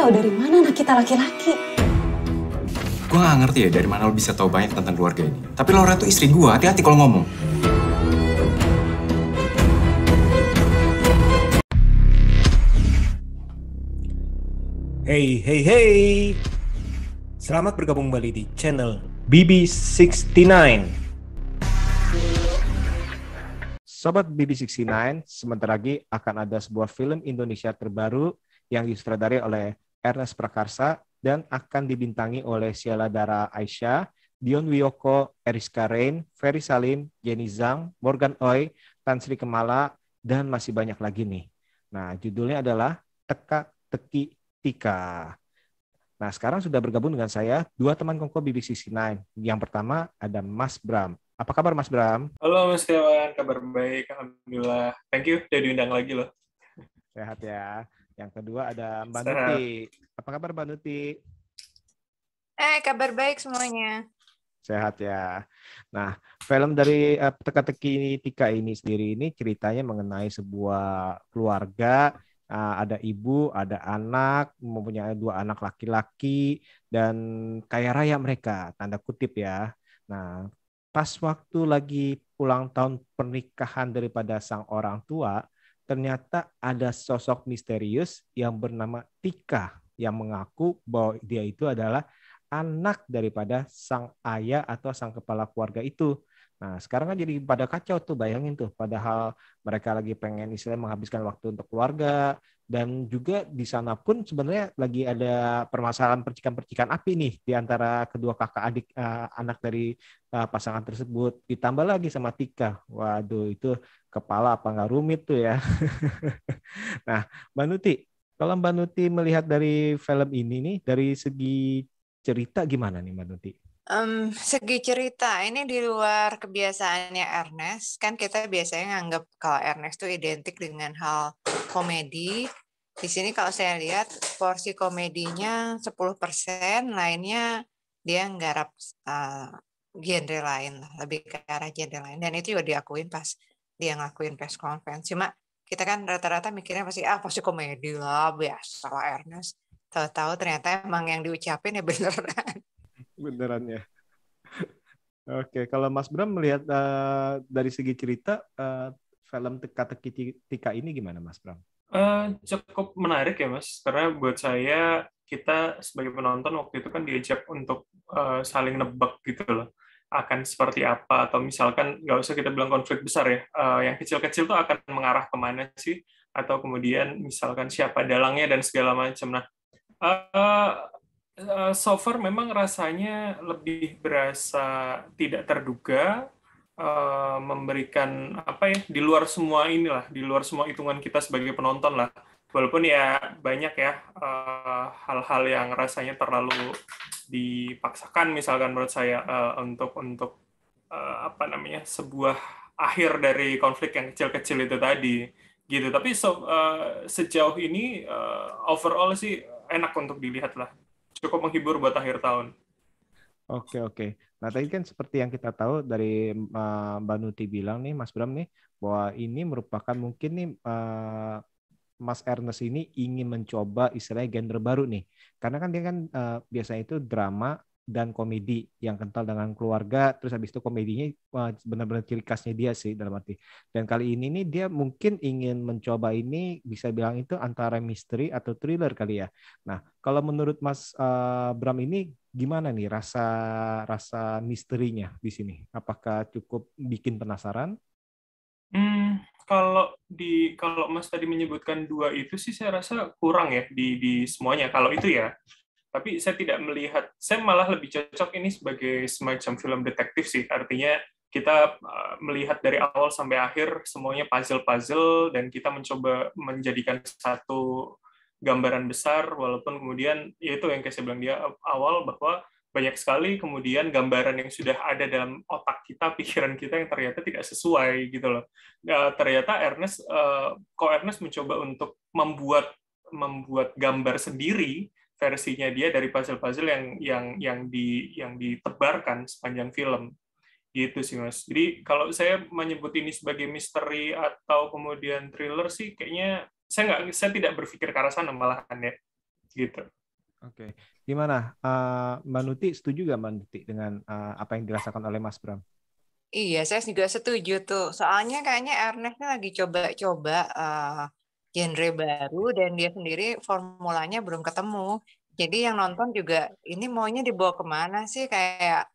tahu dari mana anak kita laki-laki? Gue gak ngerti ya dari mana lo bisa tahu banyak tentang keluarga ini. Tapi Laura tuh istri gue, hati-hati kalau ngomong. Hey. Selamat bergabung kembali di channel BB69. Sobat BB69, sebentar lagi akan ada sebuah film Indonesia terbaru yang disutradarai oleh Ernest Prakarsa dan akan dibintangi oleh Sheila Dara Aisyah, Dion Wiyoko, Eriska Rein, Ferry Salim, Jenny Zhang, Morgan Oey, Tan Sri Kemala, dan masih banyak lagi nih. Nah, judulnya adalah Teka-Teki Tika. Nah, sekarang sudah bergabung dengan saya dua teman kongko BB69. Yang pertama ada Mas Bram. Apa kabar Mas Bram? Halo Mas Dewan, kabar baik, Alhamdulillah. Thank you, udah diundang lagi loh. Sehat ya. Yang kedua ada Mbak Sehat. Nuti. Apa kabar Mbak Nuti? Kabar baik semuanya. Sehat ya. Nah, film dari Teka-Teki Tika ini sendiri ini ceritanya mengenai sebuah keluarga. Ada ibu, ada anak, mempunyai dua anak laki-laki, dan kaya raya mereka, tanda kutip ya. Nah, pas waktu lagi ulang tahun pernikahan daripada sang orang tua, ternyata ada sosok misterius yang bernama Tika yang mengaku bahwa dia itu adalah anak daripada sang ayah atau sang kepala keluarga itu. Nah, sekarang kan jadi pada kacau tuh, bayangin tuh. Padahal mereka lagi pengen istilahnya menghabiskan waktu untuk keluarga, dan juga di sana pun sebenarnya lagi ada permasalahan percikan-percikan api nih di antara kedua kakak adik anak dari pasangan tersebut. Ditambah lagi sama Tika. Waduh, itu kepala apa nggak rumit tuh ya. Nah, Mbak Nuti, kalau Mbak Nuti melihat dari film ini nih, dari segi cerita gimana nih Mbak Nuti? Segi cerita, ini di luar kebiasaannya Ernest. Kan kita biasanya nganggap kalau Ernest itu identik dengan hal komedi. Di sini kalau saya lihat porsi komedinya 10%, lainnya dia nggarap genre lain, lebih ke arah genre lain. Dan itu juga diakuin pas dia ngelakuin press conference. Cuma kita kan rata-rata mikirnya pasti komedi lah, biasa lah Ernest. Tahu-tahu ternyata emang yang diucapin ya beneran. Beneran ya. Oke, kalau Mas Bram melihat dari segi cerita film Teka-Teki Tika ini gimana Mas Bram? Cukup menarik ya Mas, karena buat saya kita sebagai penonton waktu itu kan diajak untuk saling nebak gitu loh, akan seperti apa, atau misalkan nggak usah kita bilang konflik besar ya, yang kecil-kecil tuh akan mengarah kemana sih, atau kemudian misalkan siapa dalangnya dan segala macam. Nah, so far memang rasanya lebih berasa tidak terduga, memberikan apa ya, di luar semua inilah, di luar semua hitungan kita sebagai penonton lah. Walaupun ya banyak ya hal-hal yang rasanya terlalu dipaksakan, misalkan menurut saya untuk apa namanya, sebuah akhir dari konflik yang kecil-kecil itu tadi gitu. Tapi sejauh ini overall sih enak untuk dilihat lah, cukup menghibur buat akhir tahun. Oke. Nah, tadi kan seperti yang kita tahu dari Mbak Nuti bilang nih, Mas Bram nih, bahwa ini merupakan mungkin nih Mas Ernest ini ingin mencoba istilahnya genre baru nih. Karena kan dia kan biasanya itu drama dan komedi yang kental dengan keluarga, terus habis itu komedinya benar-benar ciri khasnya dia sih dalam arti. Dan kali ini nih dia mungkin ingin mencoba ini, bisa bilang itu antara misteri atau thriller kali ya. Nah, kalau menurut Mas Bram ini gimana nih rasa misterinya di sini? Apakah cukup bikin penasaran? Kalau Mas tadi menyebutkan dua itu sih saya rasa kurang ya di semuanya. Kalau itu ya, tapi saya tidak melihat, saya malah lebih cocok ini sebagai semacam film detektif sih. Artinya kita melihat dari awal sampai akhir semuanya puzzle-puzzle, dan kita mencoba menjadikan satu gambaran besar, walaupun kemudian ya itu yang kayak saya bilang di awal, bahwa banyak sekali kemudian gambaran yang sudah ada dalam otak kita, pikiran kita, yang ternyata tidak sesuai gitu loh. Ternyata Ernest mencoba untuk membuat gambar sendiri versinya dia dari puzzle-puzzle yang ditebarkan sepanjang film gitu sih Mas. Jadi kalau saya menyebut ini sebagai misteri atau kemudian thriller sih kayaknya saya tidak berpikir ke arah sana malahan ya. gitu. Oke, gimana? Mbak Nuti setuju gak Mbak Nuti dengan apa yang dirasakan oleh Mas Bram? Iya, saya juga setuju tuh. Soalnya kayaknya Ernest ini lagi coba-coba genre baru dan dia sendiri formulanya belum ketemu. Jadi yang nonton juga ini maunya dibawa kemana sih? Kayak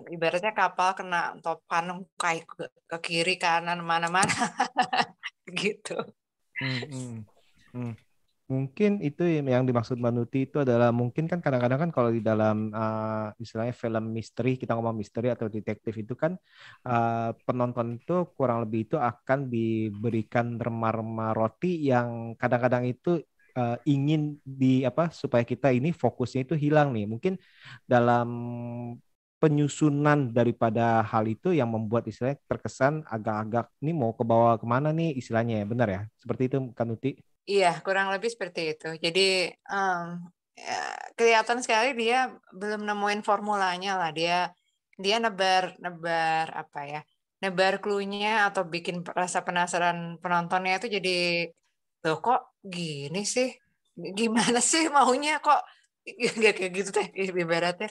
ibaratnya kapal kena topan kayak ke kiri kanan mana-mana gitu. Hmm, hmm, hmm. Mungkin itu yang dimaksud Mbak Nuti itu adalah mungkin kan kadang-kadang kan kalau di dalam istilahnya film misteri, kita ngomong misteri atau detektif itu kan penonton itu kurang lebih itu akan diberikan remah-remah roti yang kadang-kadang itu ingin di apa supaya kita ini fokusnya itu hilang nih. Mungkin dalam penyusunan daripada hal itu yang membuat istilahnya terkesan agak-agak ini mau ke bawah kemana nih istilahnya ya, benar ya? Seperti itu kan Nuti? Iya, kurang lebih seperti itu. Jadi ya, kelihatan sekali dia belum nemuin formulanya lah. Dia nebar apa ya? Nebar clue-nya atau bikin rasa penasaran penontonnya itu jadi loh kok gini sih? Gimana sih maunya kok kayak gitu teh ibaratnya.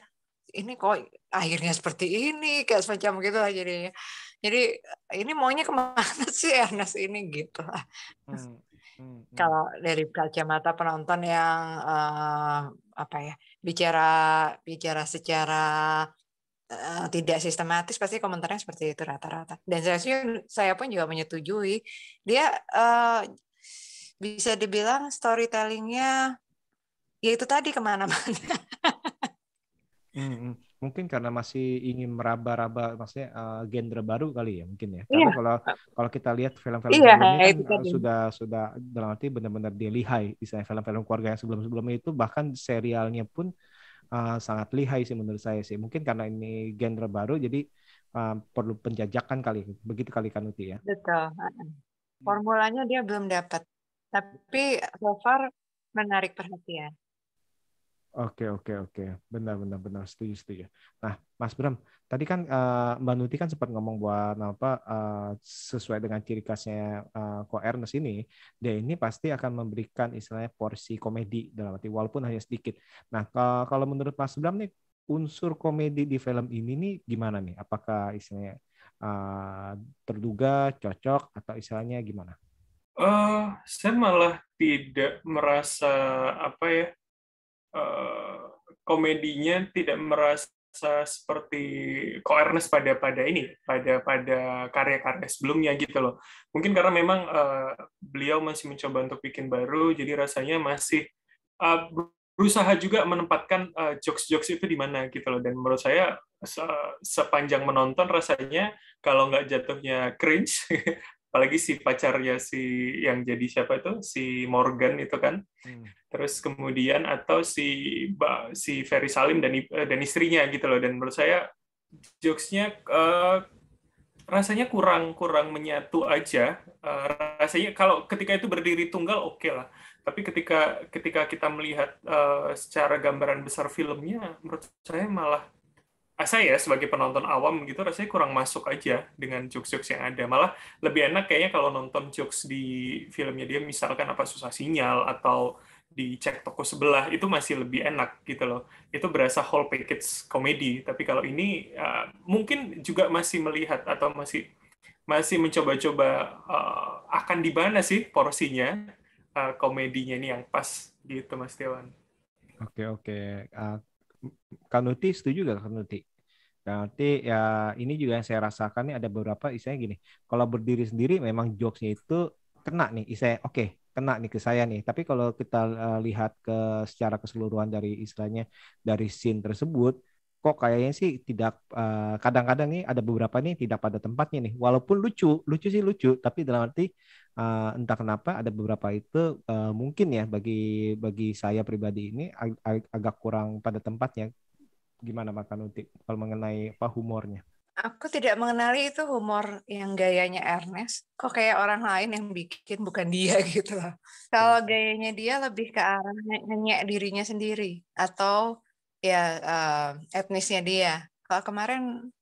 Ini kok akhirnya seperti ini kayak semacam gitu lah jadinya. Jadi ini maunya kemana sih Ernest ini gitu lah. Hmm, hmm, hmm. Kalau dari kacamata penonton yang apa ya bicara bicara secara tidak sistematis pasti komentarnya seperti itu rata-rata. Dan saya pun juga menyetujui dia bisa dibilang storytellingnya ya itu tadi kemana-mana. Mungkin karena masih ingin meraba-raba, maksudnya genre baru kali ya mungkin ya. Iya, Karena kalau kita lihat film-film iya sebelumnya kan itu tadi. sudah dalam arti benar-benar dia lihai. Misalnya film-film keluarga yang sebelum-sebelumnya itu bahkan serialnya pun sangat lihai sih menurut saya sih. Mungkin karena ini genre baru jadi perlu penjajakan kali. Begitu kali kan Uti ya. Betul. Formulanya dia belum dapat. Tapi so far menarik perhatian. Oke. Benar. Setuju. Nah, Mas Bram, tadi kan Mbak Nuti kan sempat ngomong buat apa sesuai dengan ciri khasnya Ko Ernest ini, dia ini pasti akan memberikan istilahnya porsi komedi dalam arti walaupun hanya sedikit. Nah, kalau menurut Mas Bram nih unsur komedi di film ini nih gimana nih? Apakah istilahnya terduga, cocok atau istilahnya gimana? Saya malah tidak merasa apa ya, komedinya tidak merasa seperti Ko Ernest pada ini pada karya-karya sebelumnya gitu loh. Mungkin karena memang beliau masih mencoba untuk bikin baru, jadi rasanya masih berusaha juga menempatkan jokes-jokes itu di mana gitu loh. Dan menurut saya sepanjang menonton rasanya kalau nggak jatuhnya cringe, apalagi si pacarnya si yang jadi siapa itu si Morgan itu kan. Terus kemudian atau si Ferry Salim dan istrinya gitu loh. Dan menurut saya jokesnya rasanya kurang menyatu aja. Rasanya kalau ketika itu berdiri tunggal oke lah. Tapi ketika kita melihat secara gambaran besar filmnya, menurut saya malah saya sebagai penonton awam gitu rasanya kurang masuk aja dengan jokes-jokes yang ada. Malah lebih enak kayaknya kalau nonton jokes di filmnya dia misalkan apa susah sinyal atau dicek toko sebelah itu masih lebih enak gitu loh. Itu berasa whole package komedi. Tapi kalau ini mungkin juga masih melihat atau masih mencoba-coba akan di mana sih porsinya komedinya ini yang pas gitu Mas Dewan. Oke. Kanuti setuju gak Kanuti? Nanti ya ini juga yang saya rasakan nih ada beberapa istilahnya gini. Kalau berdiri sendiri memang jokesnya itu kena nih, istilahnya oke, kena nih ke saya nih. Tapi kalau kita lihat ke secara keseluruhan dari istilahnya dari scene tersebut, kok kayaknya sih tidak kadang-kadang nih ada beberapa nih tidak pada tempatnya nih. Walaupun lucu sih lucu, tapi dalam arti entah kenapa ada beberapa itu mungkin ya bagi saya pribadi ini agak kurang pada tempatnya. Gimana Mbak Kanuti kalau mengenai apa humornya? Aku tidak mengenali itu humor yang gayanya Ernest. Kok kayak orang lain yang bikin, bukan dia gitu loh. Kalau gayanya dia lebih ke arah ngenyek dirinya sendiri. Atau ya etnisnya dia. Kalau kemarin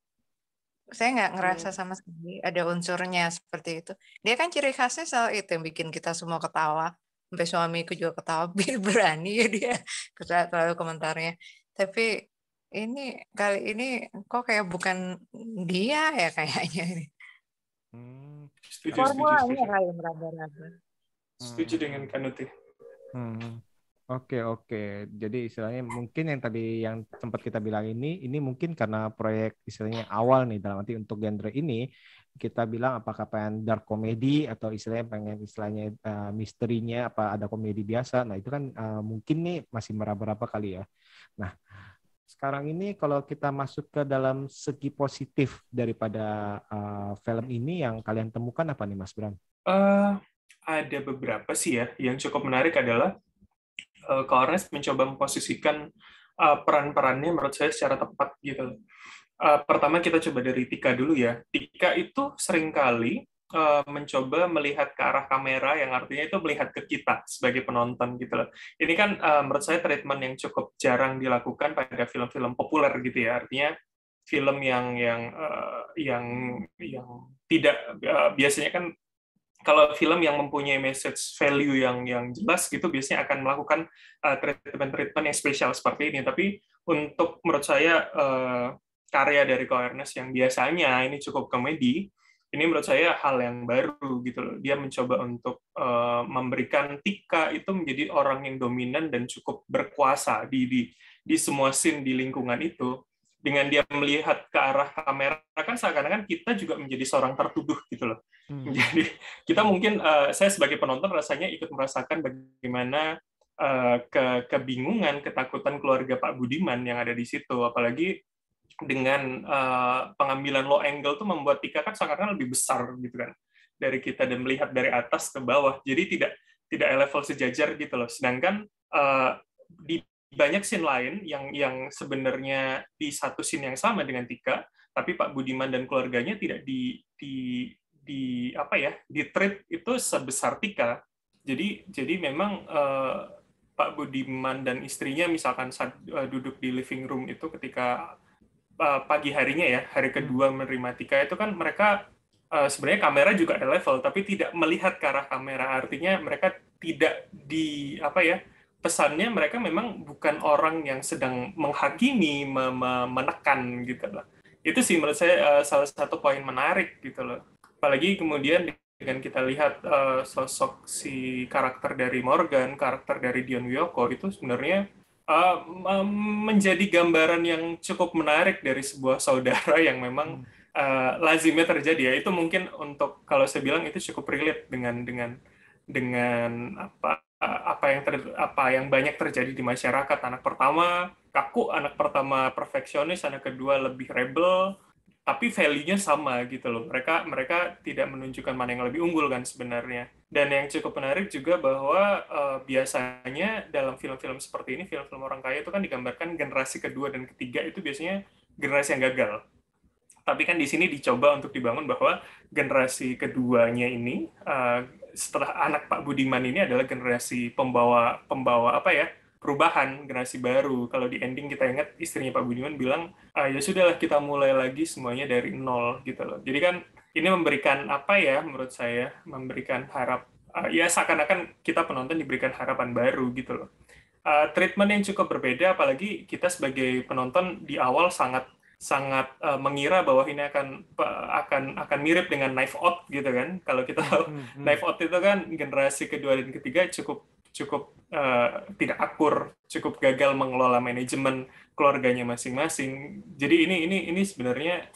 saya nggak ngerasa sama sekali ada unsurnya seperti itu. Dia kan ciri khasnya soal itu yang bikin kita semua ketawa. sampai suamiku juga ketawa, berani ya dia terlalu komentarnya. Tapi ini kali ini kok kayak bukan dia ya kayaknya ini. Setuju. Formulanya kali meraba-raba. Setuju dengan Kanuti. Oke. Jadi istilahnya mungkin yang tadi yang sempat kita bilang ini mungkin karena proyek istilahnya awal nih, dalam arti untuk genre ini kita bilang apakah pengen dark comedy atau pengen misterinya apa ada komedi biasa. Nah itu kan mungkin nih masih meraba-raba kali ya. Nah sekarang ini kalau kita masuk ke dalam segi positif daripada film ini yang kalian temukan apa nih Mas Bram? Ada beberapa sih ya. Yang cukup menarik adalah Ernest mencoba memposisikan peran-perannya menurut saya secara tepat gitu. Pertama kita coba dari Tika dulu ya. Tika itu seringkali mencoba melihat ke arah kamera, yang artinya itu melihat ke kita sebagai penonton gitu loh. Ini kan menurut saya treatment yang cukup jarang dilakukan pada film-film populer gitu ya. Artinya film yang tidak biasanya kan kalau film yang mempunyai message value yang jelas gitu biasanya akan melakukan treatment yang spesial seperti ini. Tapi untuk menurut saya karya dari Ernest yang biasanya ini cukup komedi, ini menurut saya hal yang baru gitu loh. Dia mencoba untuk memberikan Tika itu menjadi orang yang dominan dan cukup berkuasa di semua scene di lingkungan itu. Dengan dia melihat ke arah kamera kan seakan-akan kita juga menjadi seorang tertuduh gitu loh. Jadi kita mungkin saya sebagai penonton rasanya ikut merasakan bagaimana kebingungan, ketakutan keluarga Pak Budiman yang ada di situ. Apalagi dengan pengambilan low angle tuh membuat Tika kan seakan-akan lebih besar gitu kan dari kita dan melihat dari atas ke bawah. Jadi tidak level sejajar gitu loh. Sedangkan di banyak scene lain yang sebenarnya di satu scene yang sama dengan Tika, tapi Pak Budiman dan keluarganya tidak di treat itu sebesar Tika. Jadi memang Pak Budiman dan istrinya misalkan saat duduk di living room itu ketika pagi harinya ya, hari kedua menerima Tika itu kan mereka sebenarnya kamera juga ada level, tapi tidak melihat ke arah kamera. Artinya mereka tidak pesannya mereka memang bukan orang yang sedang menghakimi, menekan gitu loh. Itu sih menurut saya salah satu poin menarik gitu loh. Apalagi kemudian dengan kita lihat sosok si karakter dari Morgan, karakter dari Dion Wiyoko itu sebenarnya menjadi gambaran yang cukup menarik dari sebuah saudara yang memang lazimnya terjadi ya. Itu mungkin untuk kalau saya bilang itu cukup relate dengan apa yang banyak terjadi di masyarakat. Anak pertama kaku, anak pertama perfeksionis, anak kedua lebih rebel, tapi value-nya sama gitu loh. Mereka tidak menunjukkan mana yang lebih unggul kan sebenarnya. Dan yang cukup menarik juga bahwa biasanya dalam film-film seperti ini, film-film orang kaya itu kan digambarkan generasi kedua dan ketiga itu biasanya generasi yang gagal. Tapi kan di sini dicoba untuk dibangun bahwa generasi keduanya ini setelah anak Pak Budiman ini adalah generasi pembawa perubahan, generasi baru. Kalau di ending kita ingat istrinya Pak Budiman bilang ya sudahlah kita mulai lagi semuanya dari nol gitu loh. Jadi kan ini memberikan menurut saya memberikan ya seakan-akan kita penonton diberikan harapan baru gitu loh. Treatment yang cukup berbeda, apalagi kita sebagai penonton di awal sangat mengira bahwa ini akan mirip dengan Knives Out gitu kan. Kalau kita tahu Knives Out itu kan generasi kedua dan ketiga cukup tidak akur, cukup gagal mengelola manajemen keluarganya masing-masing. Jadi ini sebenarnya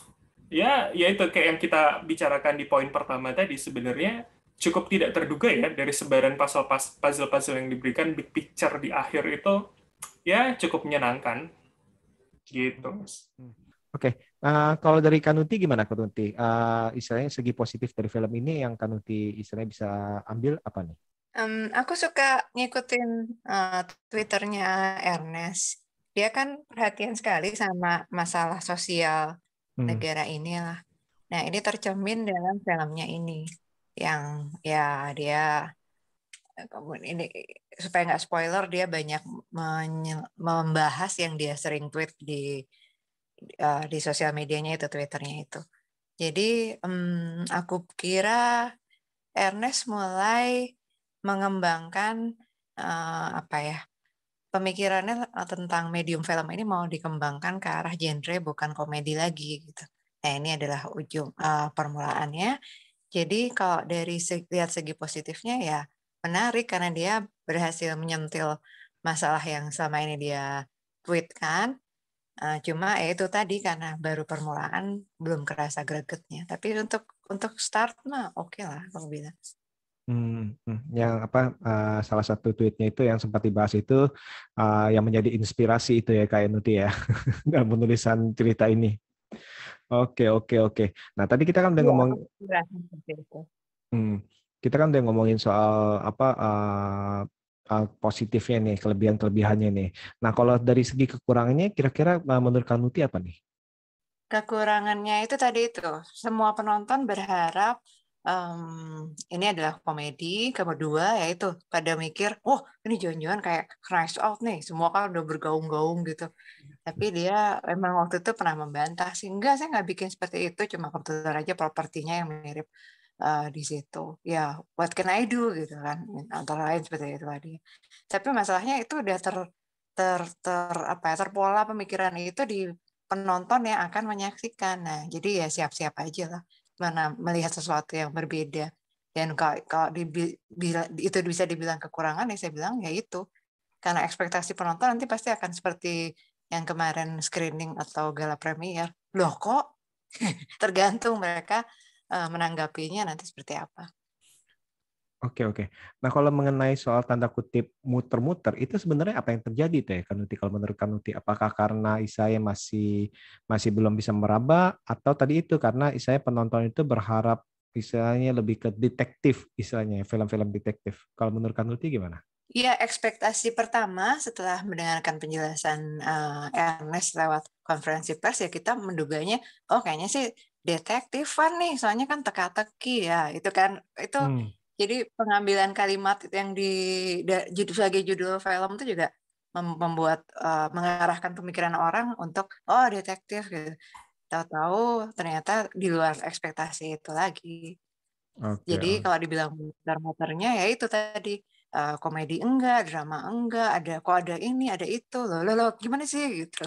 ya itu kayak yang kita bicarakan di poin pertama tadi, sebenarnya cukup tidak terduga ya dari sebaran puzzle-puzzle yang diberikan, big picture di akhir itu ya cukup menyenangkan gitu. Oke, kalau dari Kanuti gimana Kanuti? Istilahnya segi positif dari film ini yang Kanuti istilahnya bisa ambil apa nih? Aku suka ngikutin Twitternya Ernest. Dia kan perhatian sekali sama masalah sosial negara inilah. Nah, ini tercermin dalam filmnya ini, yang ya dia ini supaya nggak spoiler, dia banyak membahas yang dia sering tweet di sosial medianya itu, Twitternya itu. Jadi aku kira Ernest mulai mengembangkan apa ya, pemikirannya tentang medium film ini mau dikembangkan ke arah genre bukan komedi lagi gitu. Nah ini adalah ujung permulaannya. Jadi kalau dari lihat segi positifnya ya menarik karena dia berhasil menyentil masalah yang selama ini dia tweetkan. Cuma ya itu tadi karena baru permulaan belum kerasa gregetnya. Tapi untuk start mah oke lah kalau bilang. Yang salah satu tweetnya itu yang sempat dibahas itu yang menjadi inspirasi itu ya Kak Enuti ya dalam penulisan cerita ini. Oke. Nah tadi kita kan udah ngomong, kita kan udah ngomongin soal positifnya nih, kelebihannya nih. Nah kalau dari segi kekurangannya, kira-kira menurut Kak Nuti apa nih? Kekurangannya itu tadi itu, semua penonton berharap ini adalah komedi, kedua yaitu pada mikir, oh ini jangan-jangan kayak Knives Out nih, semua kan udah bergaung-gaung gitu. Tapi dia emang waktu itu pernah membantah sih, enggak saya nggak bikin seperti itu, cuma kebetulan aja propertinya yang mirip di situ. Ya, what can I do gitu kan, antara lain seperti itu tadi. Tapi masalahnya itu udah terpola pemikiran itu di penonton yang akan menyaksikan. Nah, jadi ya siap-siap aja lah mana melihat sesuatu yang berbeda. Dan kalau itu bisa dibilang kekurangan, ya saya bilang ya itu. Karena ekspektasi penonton nanti pasti akan seperti yang kemarin screening atau gala premier. Loh kok? Tergantung mereka menanggapinya nanti seperti apa. Oke. Nah kalau mengenai soal tanda kutip muter-muter, itu sebenarnya apa yang terjadi teh Kanuti? Kalau menurut Kanuti, apakah karena Isaya masih belum bisa meraba, atau tadi itu karena Isaya penonton itu berharap istilahnya lebih ke detektif, istilahnya film-film detektif. Kalau menurut Kanuti gimana? Iya, ekspektasi pertama setelah mendengarkan penjelasan Ernest lewat konferensi pers ya kita menduganya, oh kayaknya sih detektifan nih, soalnya kan teka-teki ya, itu kan itu. Jadi pengambilan kalimat yang sebagai judul film itu juga membuat mengarahkan pemikiran orang untuk oh detektif gitu. Tahu-tahu ternyata di luar ekspektasi itu lagi. Jadi kalau dibilang muter-muternya ya itu tadi komedi enggak, drama enggak, ada ini, ada itu, loh gimana sih gitu.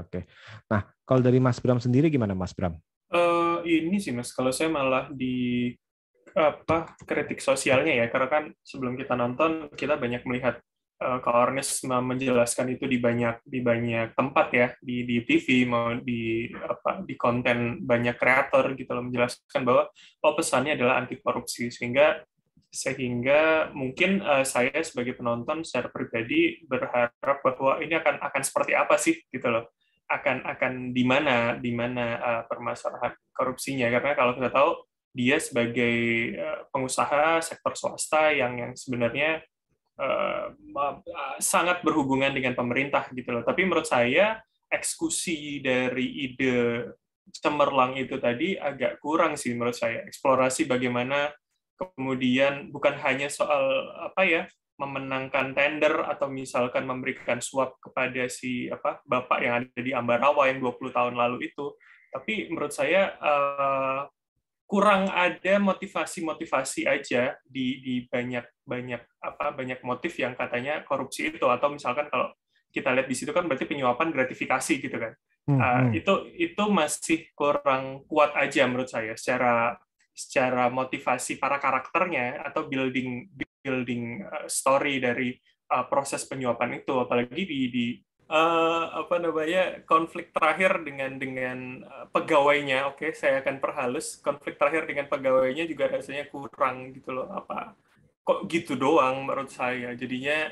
Oke. Nah kalau dari Mas Bram sendiri gimana Mas Bram? Ini sih Mas, kalau saya malah di kritik sosialnya ya, karena kan sebelum kita nonton kita banyak melihat Kak Ernest menjelaskan itu di banyak tempat ya, di TV mau di konten banyak kreator gitu loh, menjelaskan bahwa pesannya adalah anti korupsi, sehingga mungkin saya sebagai penonton secara pribadi berharap bahwa ini akan seperti apa sih gitu loh, akan di mana permasalahan korupsinya, karena kalau kita tahu dia sebagai pengusaha sektor swasta yang sebenarnya sangat berhubungan dengan pemerintah gitu loh. Tapi menurut saya eksekusi dari ide cemerlang itu tadi agak kurang sih menurut saya. Eksplorasi bagaimana kemudian bukan hanya soal memenangkan tender atau misalkan memberikan suap kepada si bapak yang ada di Ambarawa yang 20 tahun lalu itu, tapi menurut saya kurang ada motivasi aja di banyak motif yang katanya korupsi itu, atau misalkan kalau kita lihat di situ kan berarti penyuapan gratifikasi gitu kan. Itu masih kurang kuat aja menurut saya secara motivasi para karakternya atau building story dari proses penyuapan itu, apalagi di konflik terakhir dengan pegawainya. Oke, saya akan perhalus, konflik terakhir dengan pegawainya juga rasanya kurang gitu loh, kok gitu doang menurut saya, jadinya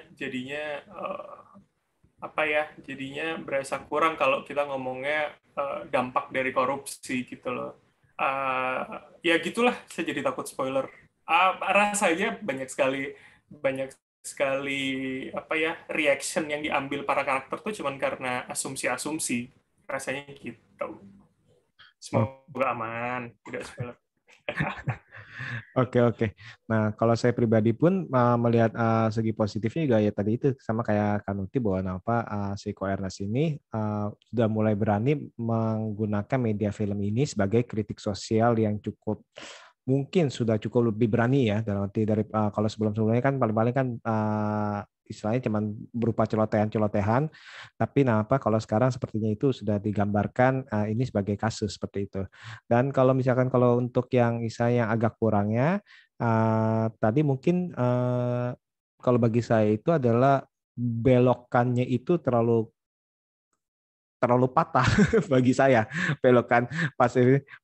berasa kurang kalau kita ngomongnya dampak dari korupsi gitu loh. Ya gitulah, saya jadi takut spoiler. Rasanya banyak sekali reaction yang diambil para karakter tuh cuman karena asumsi rasanya gitu. Semoga aman, tidak spoiler. Oke. Nah, kalau saya pribadi pun melihat segi positifnya juga ya tadi itu sama kayak Kanuti, bahwa si Ko Ernest ini sudah mulai berani menggunakan media film ini sebagai kritik sosial yang cukup mungkin sudah cukup lebih berani ya, dalam arti dari kalau sebelum-sebelumnya kan paling-paling kan istilahnya cuma berupa celotehan-celotehan, tapi kalau sekarang sepertinya itu sudah digambarkan ini sebagai kasus seperti itu. Dan kalau misalkan kalau untuk yang misalnya yang agak kurangnya, tadi mungkin kalau bagi saya itu adalah belokannya itu terlalu patah bagi saya, belokan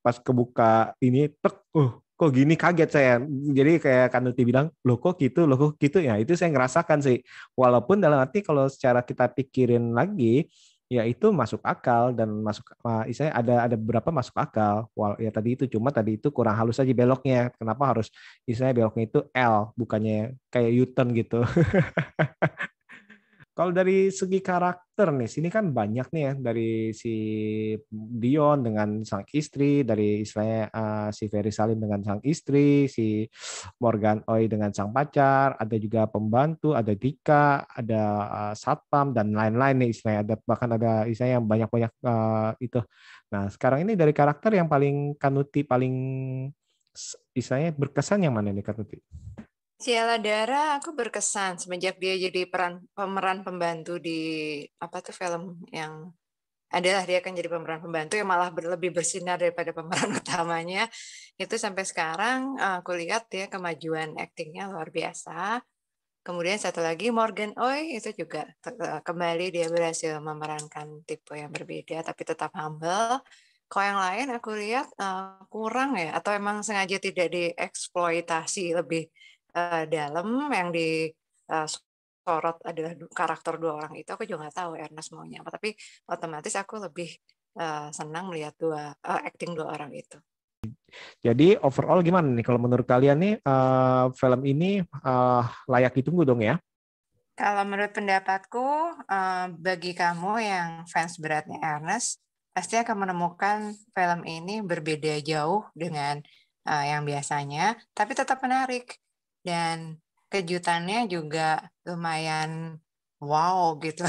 pas kebuka ini kok gini, kaget saya. Jadi kayak Kanuti bilang, loh kok gitu ya, itu saya ngerasakan sih. Walaupun dalam arti kalau secara kita pikirin lagi, ya itu masuk akal dan istilahnya ada beberapa masuk akal. Ya tadi itu, cuma tadi itu kurang halus aja beloknya. Kenapa harus istilahnya beloknya itu L bukannya kayak U-turn gitu. Kalau dari segi karakter nih, sini kan banyak nih ya, dari si Dion dengan sang istri, dari istilahnya si Ferry Salim dengan sang istri, si Morgan Oey dengan sang pacar, ada juga pembantu, ada Dika, ada satpam dan lain-lain nih istilahnya, bahkan ada istilahnya yang banyak-banyak itu. Nah, sekarang ini dari karakter yang paling Kanuti paling istilahnya berkesan yang mana nih Kanuti? Ciela Dara aku berkesan semenjak dia jadi pemeran pembantu di film yang adalah dia akan jadi pemeran pembantu yang malah lebih bersinar daripada pemeran utamanya. Itu sampai sekarang aku lihat ya kemajuan aktingnya luar biasa. Kemudian satu lagi Morgan Oey itu juga kembali dia berhasil memerankan tipe yang berbeda tapi tetap humble. Kalau yang lain aku lihat kurang ya, atau emang sengaja tidak dieksploitasi lebih dalam, yang disorot adalah karakter dua orang itu. Aku juga nggak tahu Ernest maunya apa, tapi otomatis aku lebih senang melihat acting dua orang itu. Jadi overall gimana nih kalau menurut kalian nih film ini layak ditunggu dong ya? Kalau menurut pendapatku, bagi kamu yang fans beratnya Ernest, pasti akan menemukan film ini berbeda jauh dengan yang biasanya, tapi tetap menarik. Dan kejutannya juga lumayan wow gitu.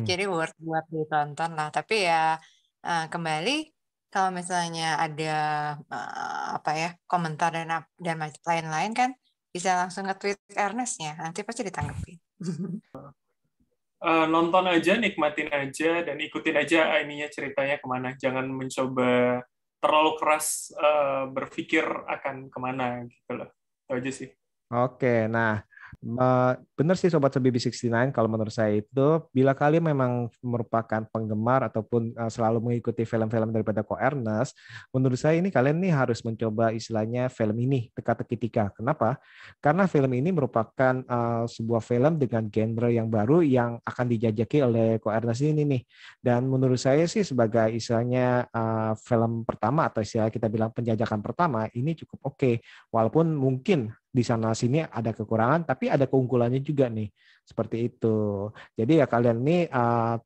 Jadi worth buat ditonton lah. Tapi ya kembali, kalau misalnya ada komentar dan lain-lain kan, bisa langsung nge-tweet Ernest-nya, nanti pasti ditanggepin. Nonton aja, nikmatin aja, dan ikutin aja ininya ceritanya kemana. Jangan mencoba terlalu keras berpikir akan kemana gitu loh. Itu aja sih. Oke, nah benar sih Sobat Sebibi 69, kalau menurut saya itu bila kalian memang merupakan penggemar ataupun selalu mengikuti film-film daripada Ko Ernest, menurut saya ini kalian nih harus mencoba istilahnya film ini teka-teki tika. Kenapa? Karena film ini merupakan sebuah film dengan genre yang baru yang akan dijajaki oleh Ko Ernest ini nih. Dan menurut saya sih sebagai istilahnya film pertama atau istilah kita bilang penjajakan pertama, ini cukup oke. Walaupun mungkin di sana sini ada kekurangan, tapi ada keunggulannya juga nih, seperti itu. Jadi ya kalian nih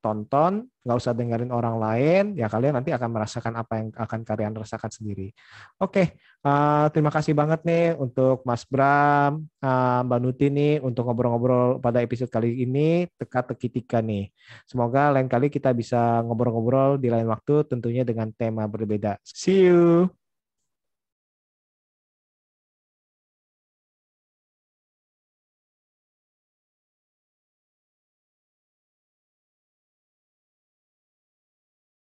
tonton, nggak usah dengerin orang lain, ya kalian nanti akan merasakan apa yang akan kalian rasakan sendiri. Oke, terima kasih banget nih untuk Mas Bram, Mbak Nuti nih untuk ngobrol-ngobrol pada episode kali ini teka-teki tika nih. Semoga lain kali kita bisa ngobrol-ngobrol di lain waktu, tentunya dengan tema berbeda. See you.